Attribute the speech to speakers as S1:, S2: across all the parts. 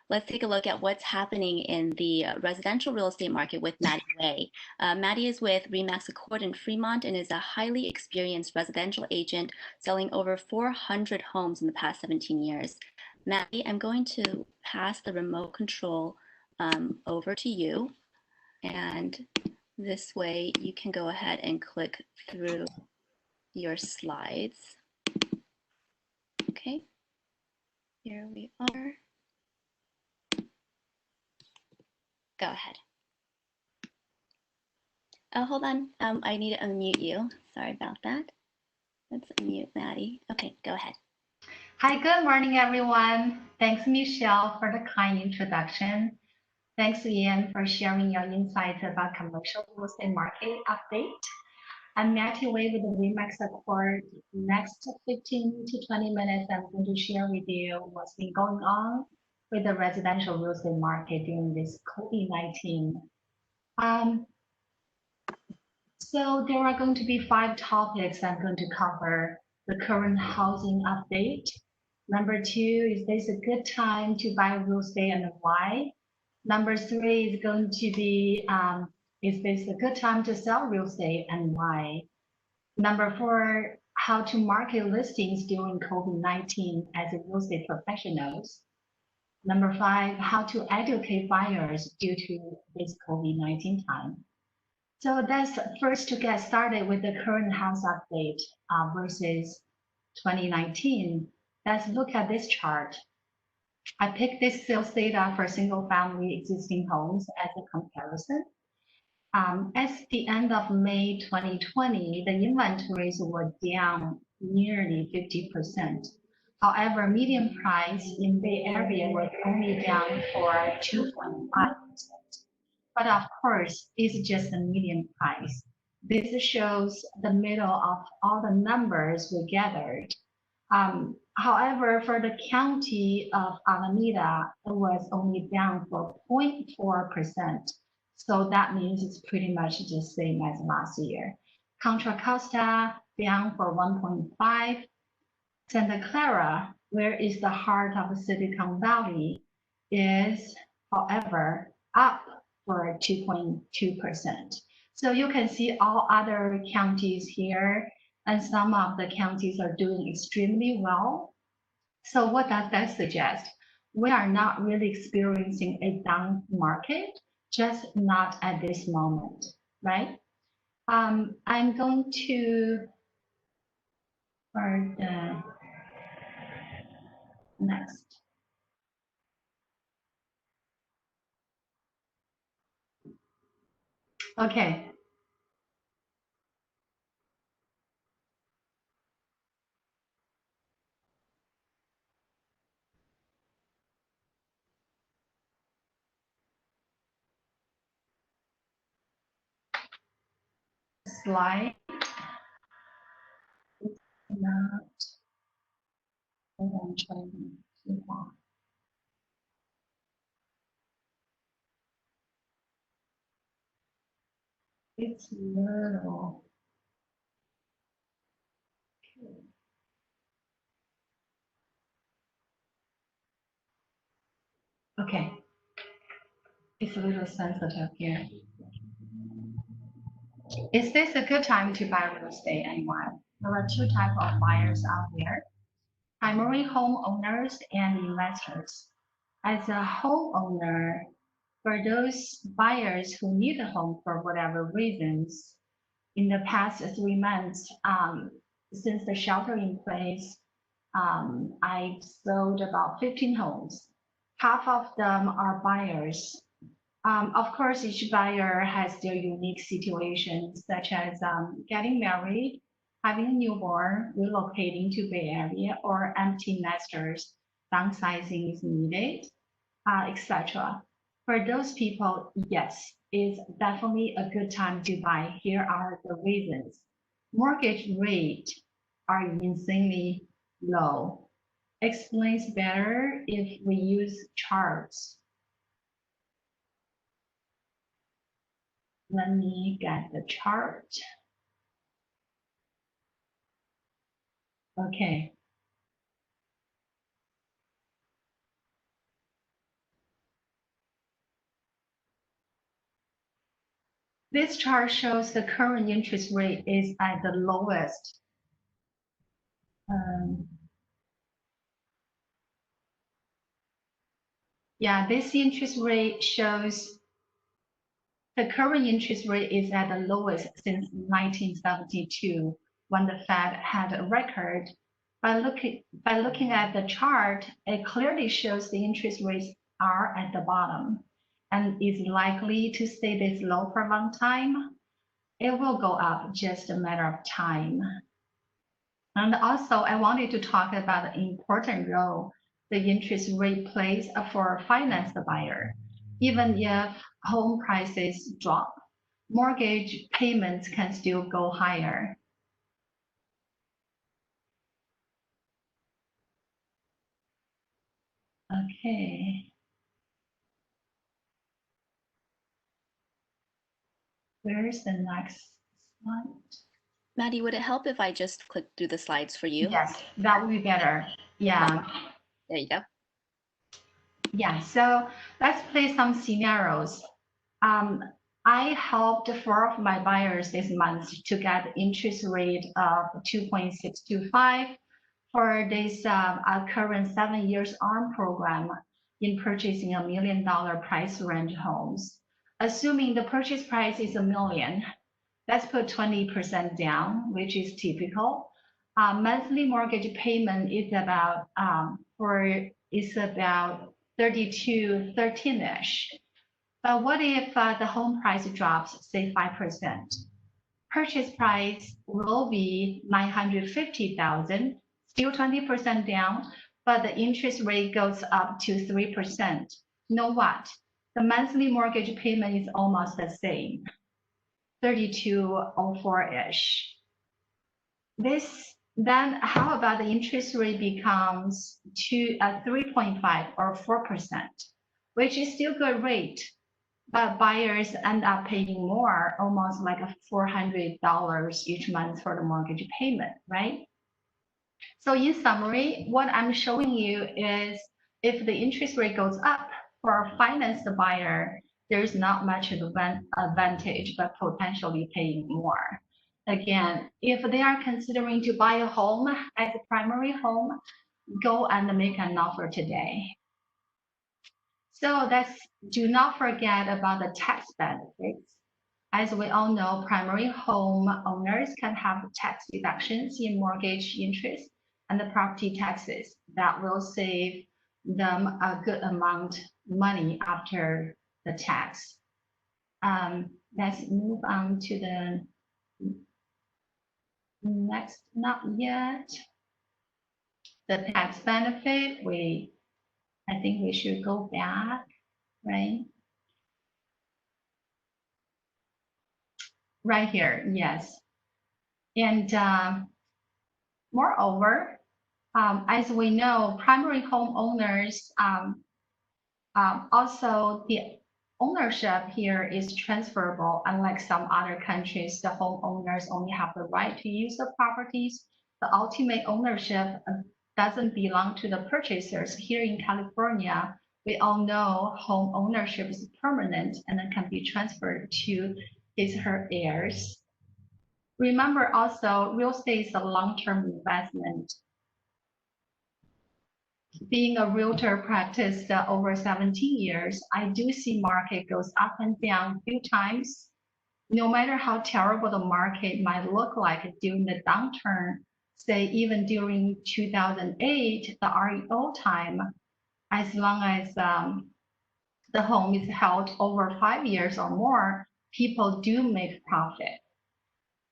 S1: let's take a look at what's happening in the residential real estate market with Mattie Wei. Mattie is with Remax Accord in Fremont and is a highly experienced residential agent selling over 400 homes in the past 17 years. Mattie, I'm going to pass the remote control over to you, and this way you can go ahead and click through your slides. Okay, here we are. Go ahead. Oh, hold on. I need to unmute you. Sorry about that. Let's unmute Mattie. Okay, go ahead.
S2: Hi, good morning, everyone. Thanks, Michelle, for the kind introduction. Thanks, Ian, for sharing your insights about commercial real estate market update. I'm Mattie Wei with the Remax Accord. Next 15 to 20 minutes, I'm going to share with you what's been going on with the residential real estate market during this COVID-19. So there are going to be 5 topics I'm going to cover. The current housing update. Number 2, is this a good time to buy real estate and why? Number 3 is going to be, is this a good time to sell real estate and why? Number 4, how to market listings during COVID-19 as a real estate professionals. Number 5, how to educate buyers due to this COVID-19 time. So that's first to get started with the current house update versus 2019. Let's look at this chart. I picked this sales data for single family existing homes as a comparison. At the end of May 2020, the inventories were down nearly 50%. However, median price in Bay Area was only down for 2.5%. But of course, it's just the median price. This shows the middle of all the numbers we gathered. However, for the county of Alameda, it was only down for 0.4%. So that means it's pretty much the same as last year. Contra Costa down for 1.5. Santa Clara, where is the heart of Silicon Valley, is, however, up for 2.2%. So you can see all other counties here, and some of the counties are doing extremely well. So what does that suggest? We are not really experiencing a down market, just not at this moment, right? I'm going to, for the next. Okay. Slide. Not. I'm trying to long. It's little. Okay. It's a little sensitive here. Is this a good time to buy real estate and why? There are 2 types of buyers out there: primary homeowners and investors. As a homeowner, for those buyers who need a home for whatever reasons, in the past 3 months, since the shelter in place, I sold about 15 homes. Half of them are buyers. Of course, each buyer has their unique situations, such as getting married, having a newborn, relocating to Bay Area, or empty nesters, downsizing is needed, etc. For those people, yes, it's definitely a good time to buy. Here are the reasons. Mortgage rates are insanely low. Explains better if we use charts. Let me get the chart. Okay. This chart shows the current interest rate is at the lowest. Yeah, this interest rate shows the current interest rate is at the lowest since 1972, when the Fed had a record. By looking at the chart, it clearly shows the interest rates are at the bottom and is likely to stay this low for a long time. It will go up, just a matter of time. And also, I wanted to talk about the important role the interest rate plays for finance the buyer. Even if home prices drop, mortgage payments can still go higher. Okay. Where's the next slide?
S1: Mattie, would it help if I just click through the slides for you?
S2: Yes, that would be better. Yeah.
S1: There you go.
S2: Yeah, so let's play some scenarios. I helped 4 of my buyers this month to get interest rate of 2.625 for this current 7 years ARM program in purchasing $1 million price range homes. Assuming the purchase price is $1 million, let's put 20% down, which is typical. Monthly mortgage payment is about 3213-ish. But what if the home price drops, say 5%? Purchase price will be $950,000, still 20% down, but the interest rate goes up to 3%. Know what? The monthly mortgage payment is almost the same, 3204-ish. Then how about the interest rate becomes 3.5 or 4%, which is still good rate, but buyers end up paying more, almost like $400 each month for the mortgage payment, right? So in summary, what I'm showing you is if the interest rate goes up for a financed buyer, there's not much advantage, but potentially paying more. Again, if they are considering to buy a home as a primary home, go and make an offer today. So do not forget about the tax benefits. As we all know, primary home owners can have tax deductions in mortgage interest and the property taxes that will save them a good amount of money after the tax. Let's move on to the next, not yet. The tax benefit, I think we should go back, right? Right here, yes. And moreover, as we know, primary home owners, also the ownership here is transferable. Unlike some other countries, the homeowners only have the right to use the properties. The ultimate ownership doesn't belong to the purchasers. Here in California, we all know home ownership is permanent and it can be transferred to her heirs. Remember also, real estate is a long-term investment. Being a realtor practiced over 17 years, I do see market goes up and down a few times. No matter how terrible the market might look like during the downturn, say even during 2008, the REO time, as long as the home is held over 5 years or more, people do make profit.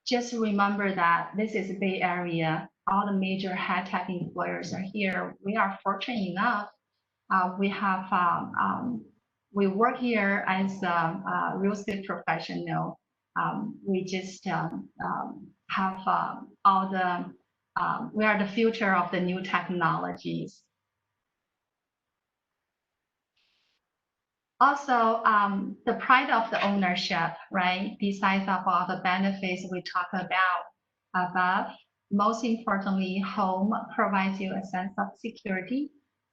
S2: Just remember that this is the Bay Area. All the major high-tech employers are here. We are fortunate enough. We work here as a real estate professional. We just have all the, we are the future of the new technologies. Also, the pride of the ownership, right? Besides of all the benefits we talk about above, most importantly, home provides you a sense of security,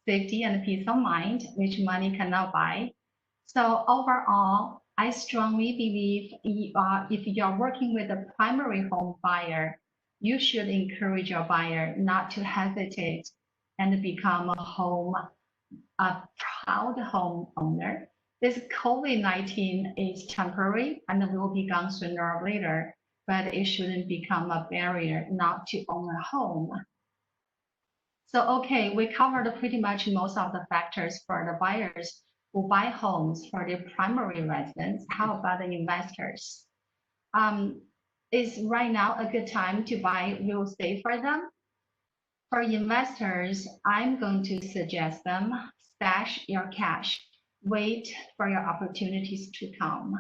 S2: safety, and peace of mind, which money cannot buy. So overall, I strongly believe if you're working with a primary home buyer, you should encourage your buyer not to hesitate and become a proud homeowner. This COVID-19 is temporary and will be gone sooner or later, but it shouldn't become a barrier not to own a home. So, okay, we covered pretty much most of the factors for the buyers who buy homes for their primary residence. How about the investors? Is right now a good time to buy real estate for them? For investors, I'm going to suggest them stash your cash, wait for your opportunities to come.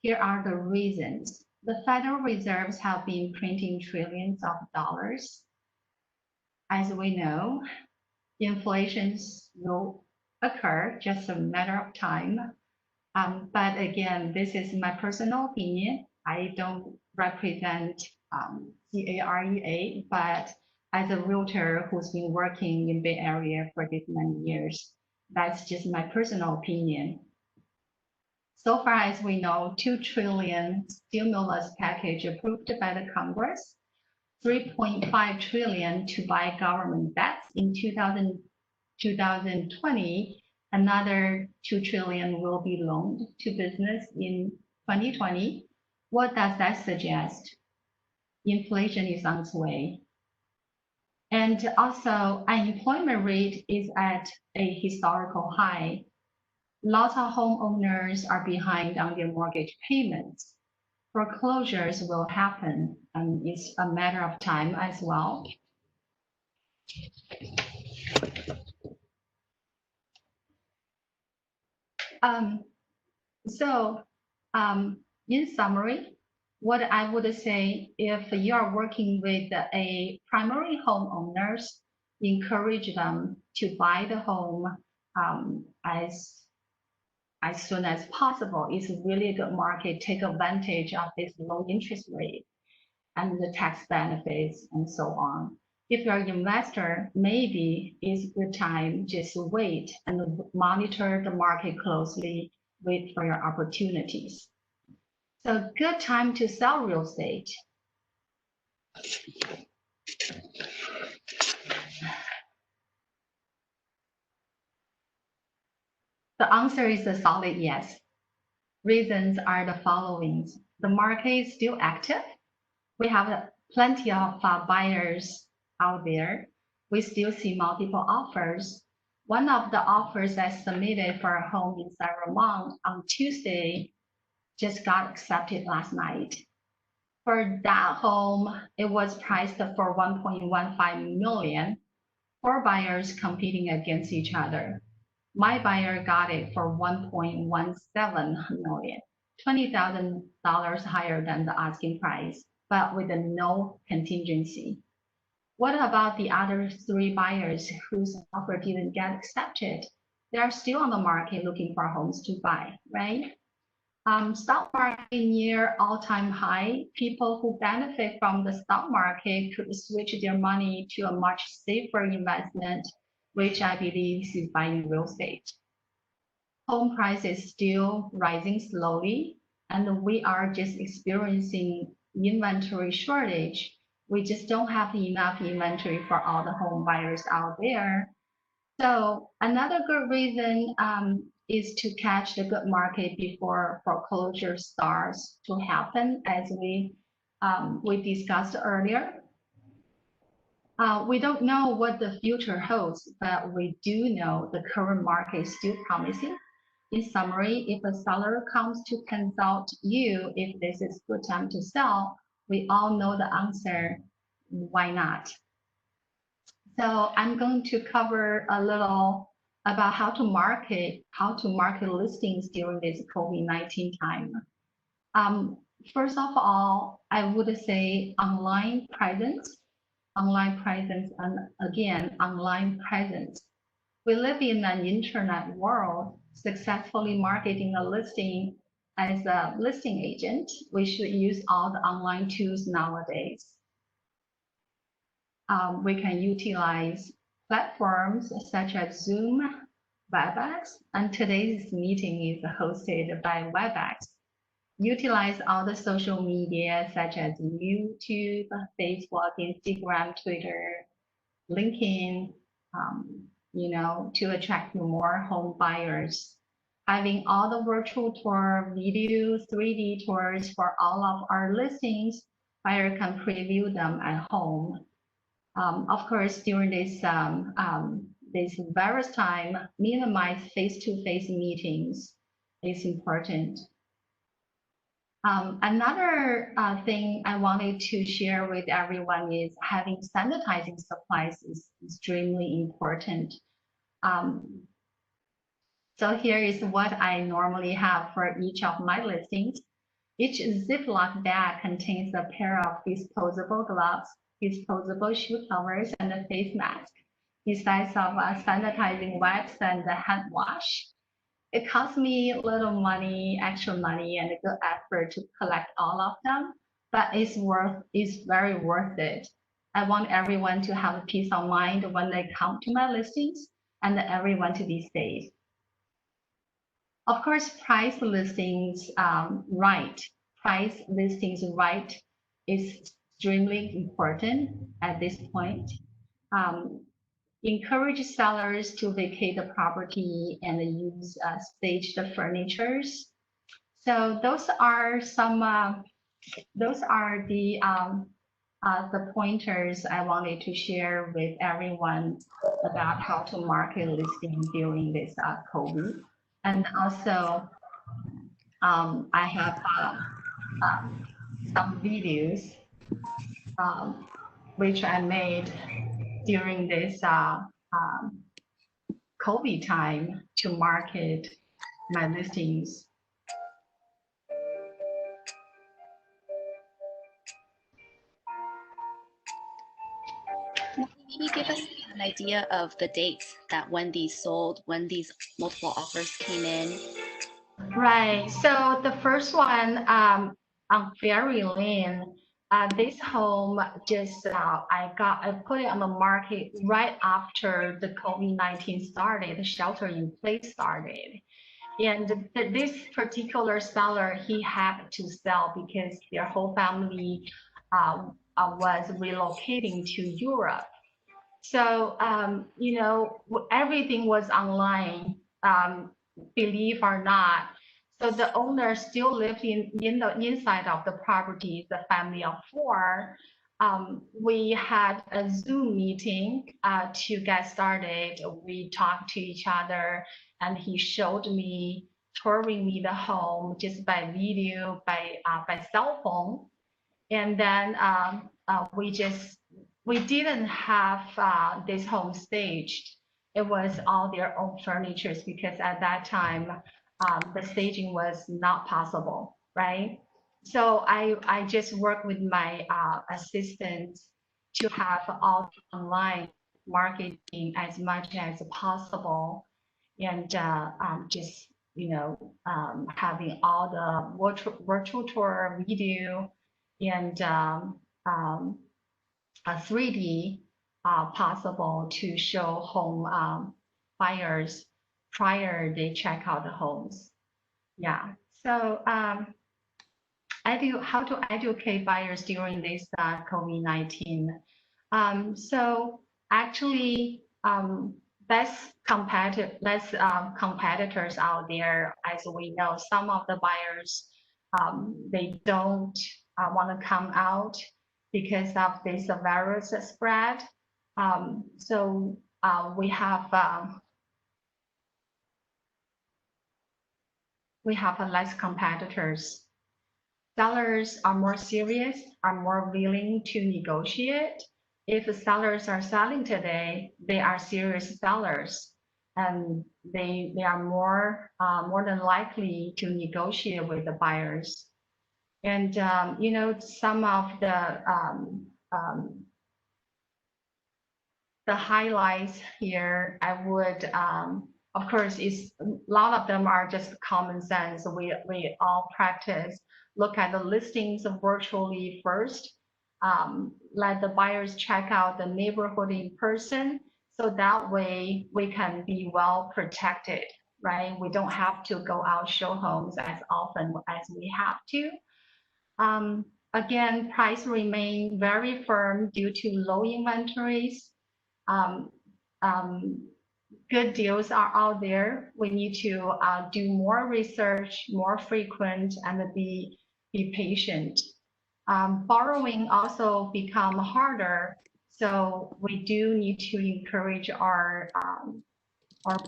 S2: Here are the reasons. The Federal Reserves have been printing trillions of dollars. As we know, inflation will occur, just a matter of time. But again, this is my personal opinion. I don't represent CAREA, but as a realtor who's been working in Bay Area for this many years, that's just my personal opinion. So far as we know, 2 trillion stimulus package approved by the Congress, 3.5 trillion to buy government debts in 2020, another 2 trillion will be loaned to business in 2020. What does that suggest? Inflation is on its way. And also, unemployment rate is at a historical high. Lots of homeowners are behind on their mortgage payments. Foreclosures will happen, and it's a matter of time as well. In summary, what I would say, if you are working with a primary homeowners, encourage them to buy the home as soon as possible. It's really a good market. Take advantage of this low interest rate and the tax benefits and so on. If you're an investor, maybe it's a good time just wait and monitor the market closely, wait for your opportunities. So good time to sell real estate. The answer is a solid yes. Reasons are the following. The market is still active. We have plenty of buyers out there. We still see multiple offers. One of the offers that submitted for a home in Remax on Tuesday just got accepted last night. For that home, it was priced for 1.15 million. 4 buyers competing against each other. My buyer got it for 1.17 million, $20,000 higher than the asking price, but with no contingency. What about the other 3 buyers whose offer didn't get accepted? They are still on the market looking for homes to buy, right? Stock market near all-time high. People who benefit from the stock market could switch their money to a much safer investment, which I believe is buying real estate. Home prices still rising slowly, and we are just experiencing inventory shortage. We just don't have enough inventory for all the home buyers out there. So another good reason is to catch the good market before foreclosure starts to happen, as we discussed earlier. We don't know what the future holds, but we do know the current market is still promising. In summary, if a seller comes to consult you if this is a good time to sell, we all know the answer, why not? So I'm going to cover a little about how to market listings during this COVID-19 time. First of all, I would say online presence, and again, online presence. We live in an internet world. Successfully marketing a listing as a listing agent, we should use all the online tools nowadays. We can utilize platforms such as Zoom, Webex, and today's meeting is hosted by Webex. utilize all the social media such as YouTube, Facebook, Instagram, Twitter, LinkedIn, to attract more home buyers. Having all the virtual tour, video, 3D tours for all of our listings, buyer can preview them at home. Of course, during this virus time, minimize face-to-face meetings is important. Another thing I wanted to share with everyone is having sanitizing supplies is extremely important. So here is what I normally have for each of my listings. Each Ziploc bag contains a pair of disposable gloves, disposable shoe covers, and a face mask, besides of sanitizing wipes and the hand wash. It costs me a little money, extra money, and a good effort to collect all of them, but it's very worth it. I want everyone to have a peace of mind when they come to my listings and everyone to be safe. Of course, price listings right is extremely important at this point. Encourage sellers to vacate the property and use staged furnitures. So those are the pointers I wanted to share with everyone about how to market listing during this COVID. And also, I have some videos which I made during this COVID time to market my listings.
S1: Maybe give us an idea of the dates that when these sold, when these multiple offers came in.
S2: Right. So the first one on Ferry Lane, this home just I put it on the market right after the COVID-19 started, the shelter in place started. And this particular seller, he had to sell because their whole family was relocating to Europe. So, everything was online, believe or not. So the owner still lived in the inside of the property, the family of four. We had a Zoom meeting to get started. We talked to each other and he showed me, touring me the home just by video, by cell phone. And then we didn't have this home staged. It was all their own furniture because at that time, the staging was not possible, right? So I just worked with my assistant to have all online marketing as much as possible, and just having all the virtual tour video and a 3D possible to show home buyers prior they check out the homes. Yeah. So how to educate buyers during this COVID-19. So actually, less competitors out there. As we know, some of the buyers they don't want to come out because of this virus spread. So we have less competitors. Sellers are more serious, are more willing to negotiate. If the sellers are selling today, they are serious sellers, and they are more than likely to negotiate with the buyers. And some of the highlights here, I would of course, a lot of them are just common sense. We all practice. Look at the listings virtually first. Let the buyers check out the neighborhood in person, so that way we can be well protected. right? We don't have to go out show homes as often as we have to. Again, price remain very firm due to low inventories. Um, Good deals are out there. We need to do more research, more frequent, and be patient. Borrowing also become harder, so we do need to encourage our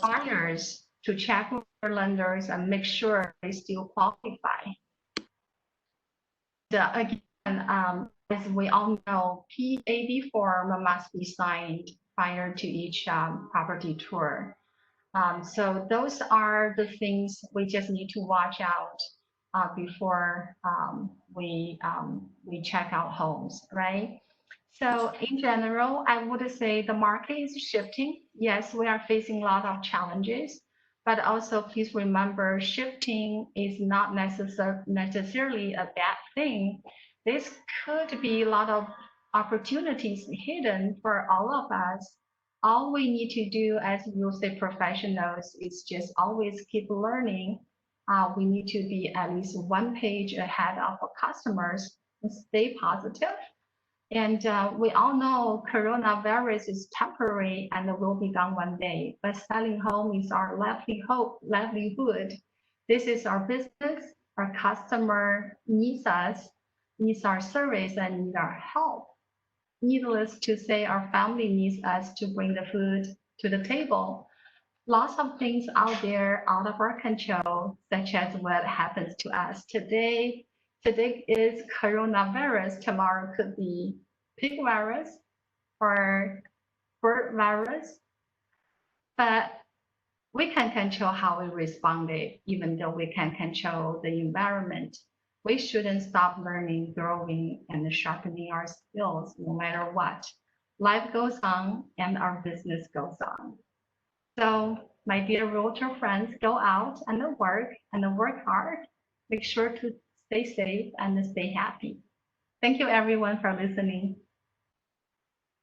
S2: buyers to check with their lenders and make sure they still qualify. Again, as we all know, PAB form must be signed prior to each property tour. So those are the things we just need to watch out before we check out homes, right? So in general, I would say the market is shifting. Yes, we are facing a lot of challenges, but also please remember shifting is not necessarily a bad thing. This could be a lot of opportunities hidden for all of us. All we need to do as real estate professionals is just always keep learning. We need to be at least one page ahead of our customers and stay positive. And we all know coronavirus is temporary and will be gone one day, but selling home is our livelihood. This is our business. Our customer needs us, needs our service, and needs our help. Needless to say, our family needs us to bring the food to the table. Lots of things out there out of our control, such as what happens to us today. Today is coronavirus, tomorrow could be pig virus or bird virus, but we can control how we responded, even though we can control the environment. We shouldn't stop learning, growing, and sharpening our skills no matter what. Life goes on and our business goes on. So, my dear realtor friends, go out and work hard. Make sure to stay safe and stay happy. Thank you everyone for listening.